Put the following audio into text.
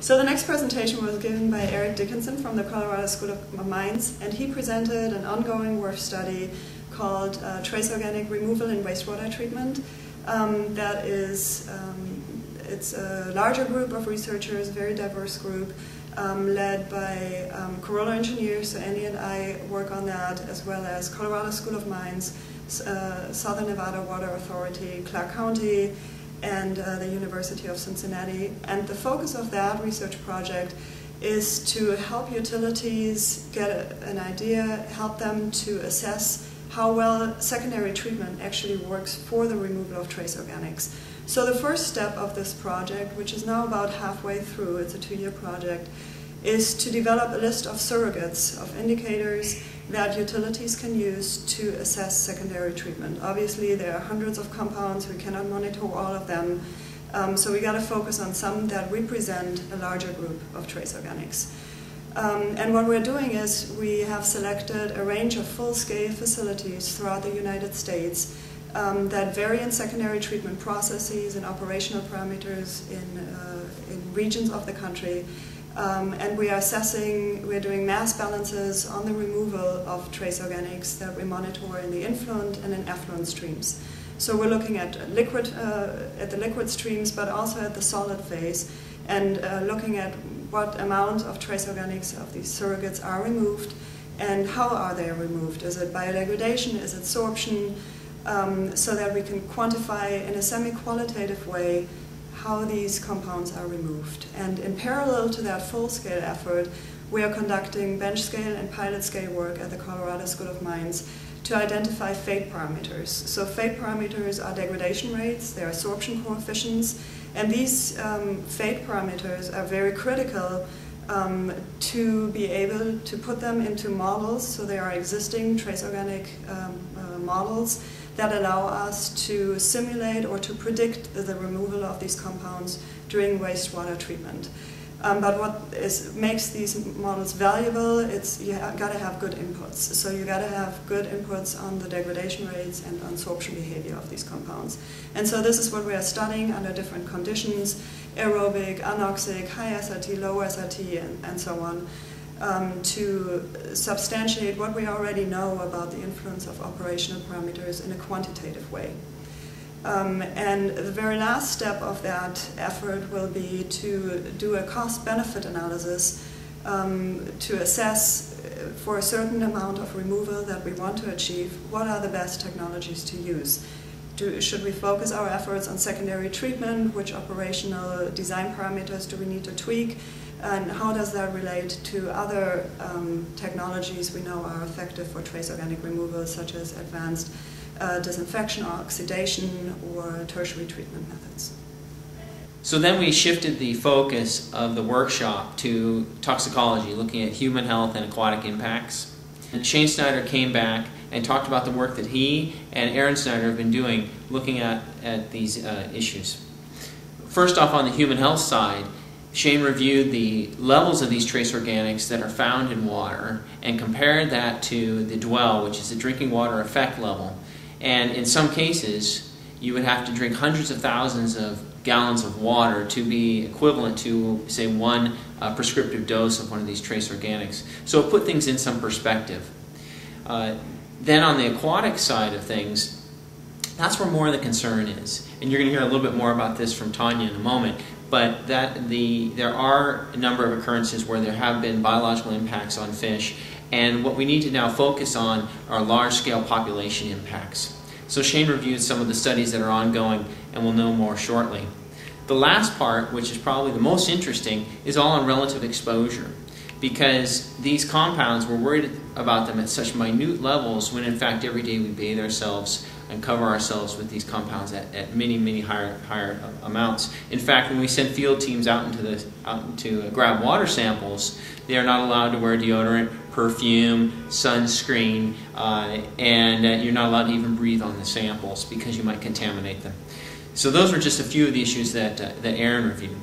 So the next presentation was given by Dickenson from the Colorado School of Mines, and he presented an ongoing WERF study called Trace Organic Removal in Wastewater Treatment. That is, it's a larger group of researchers, a very diverse group, led by Carollo engineers, so Andy and I work on that, as well as Colorado School of Mines, Southern Nevada Water Authority, Clark County, and the University of Cincinnati. And the focus of that research project is to help utilities get an idea, help them to assess how well secondary treatment actually works for the removal of trace organics. So the first step of this project, which is now about halfway through, it's a 2-year project, is to develop a list of surrogates, of indicators that utilities can use to assess secondary treatment. Obviously, there are hundreds of compounds, we cannot monitor all of them, so we got to focus on some that represent a larger group of trace organics. And what we're doing is we have selected a range of full-scale facilities throughout the United States that vary in secondary treatment processes and operational parameters in regions of the country. And we are assessing, we're doing mass balances on the removal of trace organics that we monitor in the influent and in effluent streams. So we're looking at the liquid streams, but also at the solid phase, and looking at what amount of trace organics of these surrogates are removed and how are they removed. Is it biodegradation? Is it sorption? So that we can quantify in a semi-qualitative way how these compounds are removed. And in parallel to that full-scale effort, we are conducting bench-scale and pilot-scale work at the Colorado School of Mines to identify fate parameters. So fate parameters are degradation rates, they are sorption coefficients, and these fate parameters are very critical to be able to put them into models. So they are existing trace organic models that allow us to simulate or to predict the removal of these compounds during wastewater treatment. But what makes these models valuable, it's you got to have good inputs. So you got to have good inputs on the degradation rates and on sorption behavior of these compounds. And so this is what we are studying under different conditions: aerobic, anoxic, high SRT, low SRT, and so on, to substantiate what we already know about the influence of operational parameters in a quantitative way. And the very last step of that effort will be to do a cost-benefit analysis to assess for a certain amount of removal that we want to achieve, what are the best technologies to use. Should we focus our efforts on secondary treatment? Which operational design parameters do we need to tweak? And how does that relate to other technologies we know are effective for trace organic removal, such as advanced disinfection or oxidation or tertiary treatment methods? So then we shifted the focus of the workshop to toxicology, looking at human health and aquatic impacts. And Shane Snyder came back and talked about the work that he and Erin Snyder have been doing looking at these issues. First off, on the human health side, Shane reviewed the levels of these trace organics that are found in water and compared that to the DWEL, which is the drinking water effect level. And in some cases, you would have to drink hundreds of thousands of gallons of water to be equivalent to, say, one prescriptive dose of one of these trace organics. So it put things in some perspective. Then on the aquatic side of things, that's where more of the concern is. And you're going to hear a little bit more about this from Tanja in a moment. But there are a number of occurrences where there have been biological impacts on fish. And what we need to now focus on are large-scale population impacts. So Shane reviewed some of the studies that are ongoing, and we'll know more shortly. The last part, which is probably the most interesting, is all on relative exposure, because these compounds, we're worried about them at such minute levels when in fact every day we bathe ourselves and cover ourselves with these compounds at many, many higher amounts. In fact, when we send field teams out to grab water samples, they are not allowed to wear deodorant, perfume, sunscreen, and you're not allowed to even breathe on the samples because you might contaminate them. So those were just a few of the issues that Erin reviewed.